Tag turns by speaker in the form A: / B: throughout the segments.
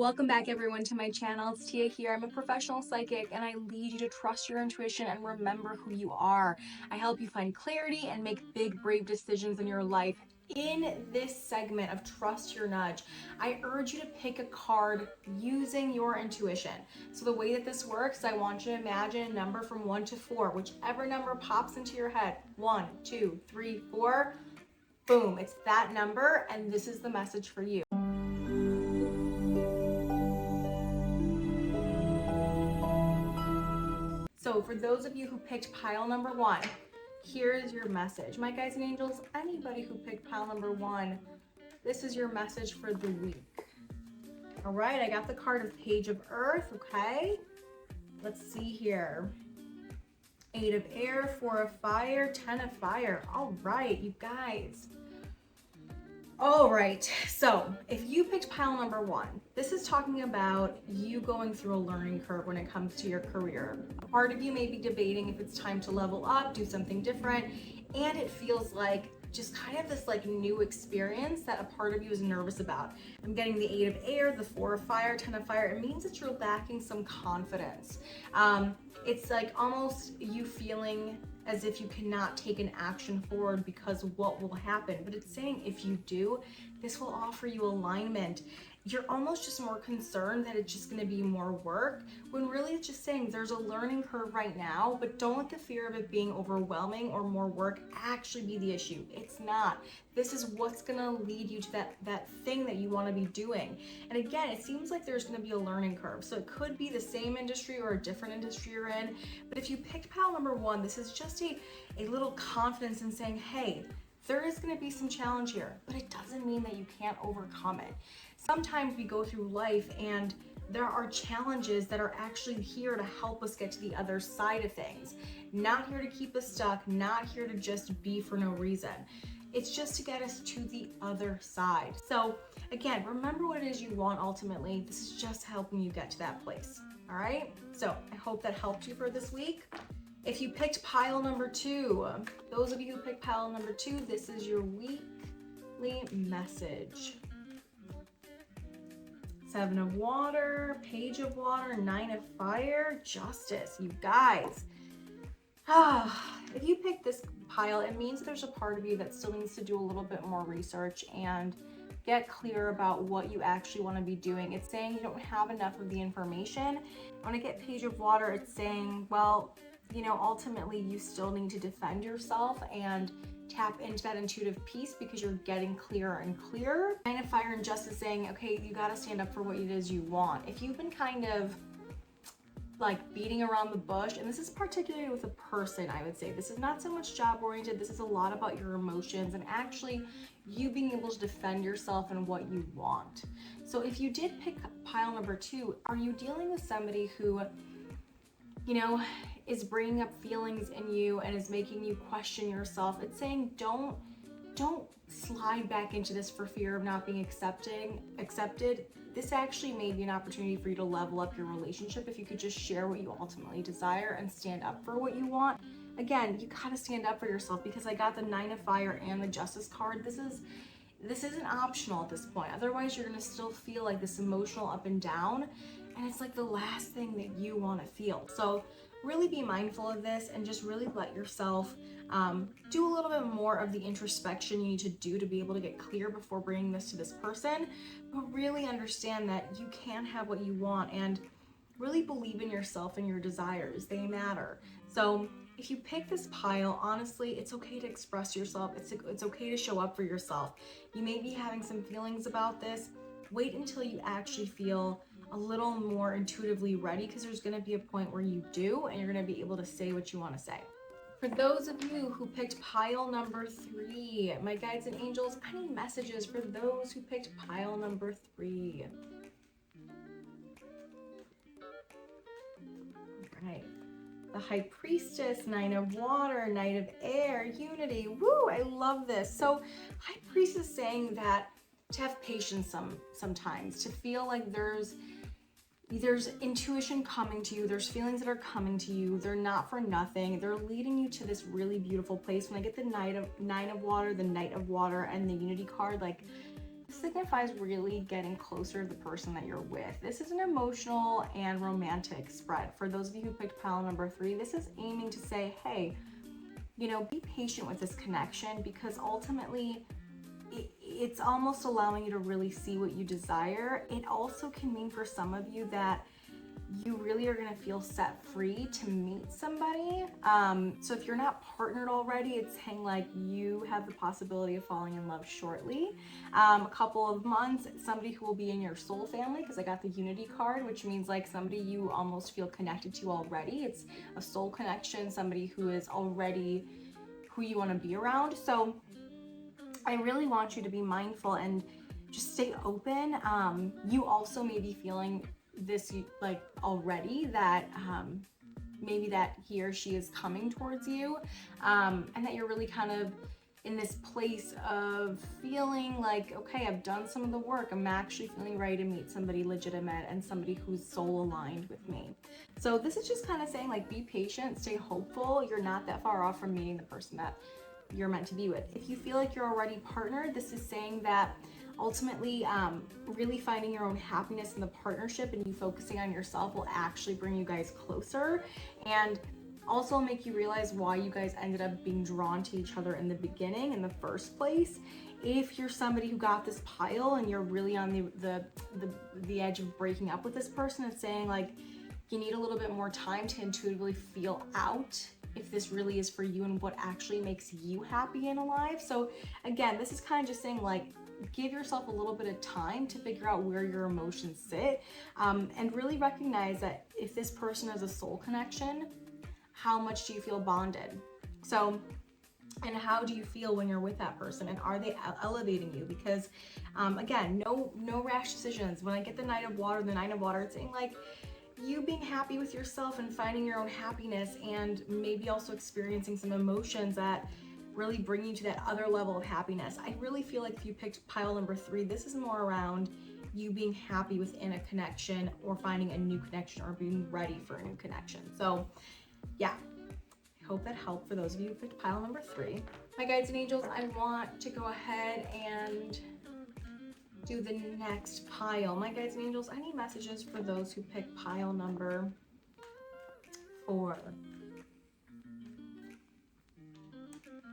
A: Welcome back everyone to my channel. It's Tia here. I'm a professional psychic and I lead you to trust your intuition and remember who you are. I help you find clarity and make big, brave decisions in your life. In this segment of Trust Your Nudge, I urge you to pick a card using your intuition. So the way that this works, I want you to imagine a number from 1 to 4, whichever number pops into your head. 1, 2, 3, 4. Boom, it's that number and this is the message for you. So for those of you who picked pile number 1, here's your message. My guides and angels, anybody who picked pile number 1, this is your message for the week. All right, I got the card of Page of Earth, okay? Let's see here. 8 of Air, 4 of Fire, 10 of Fire. All right, you guys. All right, so if you picked pile number 1, this is talking about you going through a learning curve when it comes to your career. A part of you may be debating if it's time to level up, do something different, and it feels like just kind of this like new experience that a part of you is nervous about. I'm getting the 8 of Air, the 4 of Fire, 10 of Fire. It means that you're lacking some confidence. It's like almost you feeling as if you cannot take an action forward because of what will happen. But it's saying if you do, this will offer you alignment. You're almost just more concerned that it's just going to be more work, when really it's just saying there's a learning curve right now, but don't let the fear of it being overwhelming or more work actually be the issue. It's not. This is what's going to lead you to that thing that you want to be doing. And again, it seems like there's going to be a learning curve. So it could be the same industry or a different industry you're in. But if you picked pile number 1, this is just a little confidence in saying, hey, there is going to be some challenge here, but it doesn't mean that you can't overcome it. Sometimes we go through life and there are challenges that are actually here to help us get to the other side of things. Not here to keep us stuck, not here to just be for no reason. It's just to get us to the other side. So again, remember what it is you want ultimately. This is just helping you get to that place. All right? So I hope that helped you for this week. If you picked pile number 2, those of you who picked pile number 2, this is your weekly message. 7 of Water, Page of Water, 9 of Fire, Justice. You guys, if you pick this pile, it means there's a part of you that still needs to do a little bit more research and get clear about what you actually want to be doing. It's saying you don't have enough of the information. When I get Page of Water, it's saying, well, you know, ultimately you still need to defend yourself and tap into that intuitive piece because you're getting clearer and clearer. 9 of Fire and Justice saying, okay, you got to stand up for what it is you want. If you've been kind of like beating around the bush, and this is particularly with a person, I would say, this is not so much job oriented. This is a lot about your emotions and actually you being able to defend yourself and what you want. So if you did pick pile number 2, are you dealing with somebody who, you know, is bringing up feelings in you and is making you question yourself? It's saying don't slide back into this for fear of not being accepted. This actually may be an opportunity for you to level up your relationship if you could just share what you ultimately desire and stand up for what you want. Again, you gotta stand up for yourself because I got the 9 of Fire and the Justice card. This isn't optional at this point. Otherwise, you're gonna still feel like this emotional up and down, and it's like the last thing that you want to feel. So really be mindful of this and just really let yourself do a little bit more of the introspection you need to do to be able to get clear before bringing this to this person. But really understand that you can have what you want and really believe in yourself and your desires. They matter. So if you pick this pile, honestly, it's okay to express yourself. It's okay to show up for yourself. You may be having some feelings about this. Wait until you actually feel a little more intuitively ready, because there's going to be a point where you do and you're going to be able to say what you want to say. For those of you who picked pile number 3, my guides and angels, any messages for those who picked pile number 3? All right. The High Priestess, 9 of Water, Knight of Air, Unity. Woo, I love this. So High Priestess is saying that to have patience sometimes, to feel like there's intuition coming to you, there's feelings that are coming to you, they're not for nothing, they're leading you to this really beautiful place. When I get the 9 of Water, the Knight of Water, and the Unity card, like signifies really getting closer to the person that you're with. This is an emotional and romantic spread. For those of you who picked pile number 3, this is aiming to say, hey, you know, be patient with this connection, because ultimately it's almost allowing you to really see what you desire. It also can mean for some of you that you really are going to feel set free to meet somebody. So if you're not partnered already, it's saying like you have the possibility of falling in love shortly. A couple of months, somebody who will be in your soul family, because I got the unity card, which means like somebody you almost feel connected to already. It's a soul connection, somebody who is already who you want to be around. So I really want you to be mindful and just stay open. You also may be feeling this like already, that maybe that he or she is coming towards you, and that you're really kind of in this place of feeling like, okay, I've done some of the work, I'm actually feeling ready to meet somebody legitimate and somebody who's soul aligned with me. So this is just kind of saying like, be patient, stay hopeful. You're not that far off from meeting the person that you're meant to be with. If you feel like you're already partnered, this is saying that ultimately really finding your own happiness in the partnership and you focusing on yourself will actually bring you guys closer, and also make you realize why you guys ended up being drawn to each other in the beginning in the first place. If you're somebody who got this pile and you're really on the edge of breaking up with this person, it's saying like you need a little bit more time to intuitively feel out if this really is for you and what actually makes you happy and alive. So again, this is kind of just saying like, give yourself a little bit of time to figure out where your emotions sit, and really recognize that if this person is a soul connection, how much do you feel bonded? So, and how do you feel when you're with that person, and are they elevating you? Because again, no rash decisions. When I get the Knight of Water, it's saying like you being happy with yourself and finding your own happiness, and maybe also experiencing some emotions that really bring you to that other level of happiness. I really feel like if you picked pile number 3, this is more around you being happy within a connection, or finding a new connection, or being ready for a new connection. So yeah, I hope that helped for those of you who picked pile number 3. My guides and angels, I want to go ahead and do the next pile. My guides and angels, I need messages for those who picked pile number 4.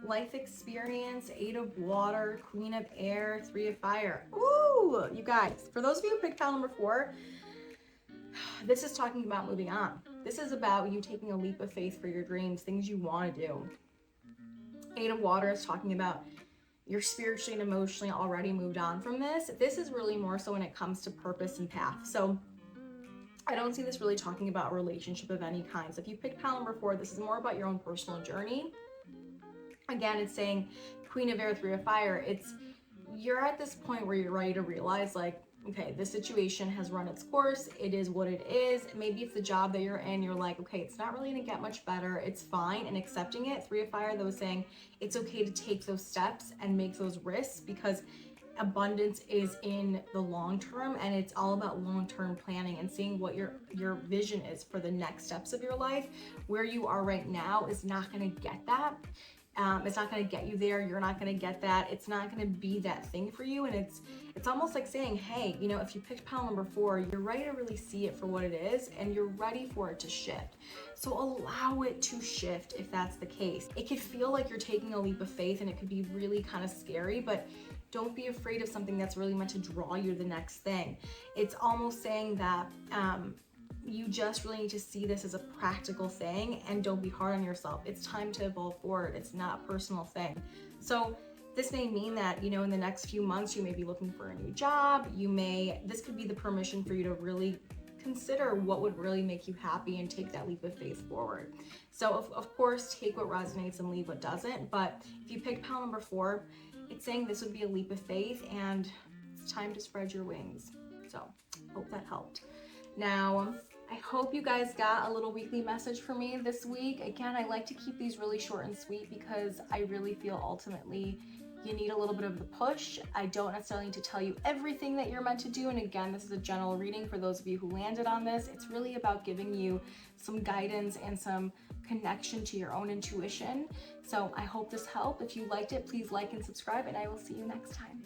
A: Life experience, 8 of Water, Queen of Air, 3 of Fire. Ooh, you guys, for those of you who picked pile number 4, this is talking about moving on. This is about you taking a leap of faith for your dreams, things you want to do. 8 of Water is talking about you're spiritually and emotionally already moved on from this. This is really more so when it comes to purpose and path. So I don't see this really talking about a relationship of any kind. So if you picked pile number 4, this is more about your own personal journey. Again, it's saying Queen of Air, 3 of Fire. It's you're at this point where you're ready to realize like, okay, this situation has run its course. It is what it is. Maybe it's the job that you're in. You're like, okay, it's not really gonna get much better. It's fine, and accepting it. 3 of Fire, though, saying it's okay to take those steps and make those risks, because abundance is in the long term, and it's all about long-term planning and seeing what your vision is for the next steps of your life. Where you are right now is not gonna get that. It's not going to get you there. You're not going to get that. It's not going to be that thing for you. And it's almost like saying, hey, you know, if you picked pile number 4, you're ready to really see it for what it is, and you're ready for it to shift. So allow it to shift if that's the case. It could feel like you're taking a leap of faith, and it could be really kind of scary, but don't be afraid of something that's really meant to draw you to the next thing. It's almost saying that you just really need to see this as a practical thing, and don't be hard on yourself. It's time to evolve forward. It's not a personal thing. So this may mean that, you know, in the next few months, you may be looking for a new job. This could be the permission for you to really consider what would really make you happy and take that leap of faith forward. So of course, take what resonates and leave what doesn't. But if you pick pile number 4, it's saying this would be a leap of faith, and it's time to spread your wings. So hope that helped. Now, I hope you guys got a little weekly message from me this week. Again, I like to keep these really short and sweet because I really feel ultimately you need a little bit of the push. I don't necessarily need to tell you everything that you're meant to do. And again, this is a general reading for those of you who landed on this. It's really about giving you some guidance and some connection to your own intuition. So I hope this helped. If you liked it, please like and subscribe, and I will see you next time.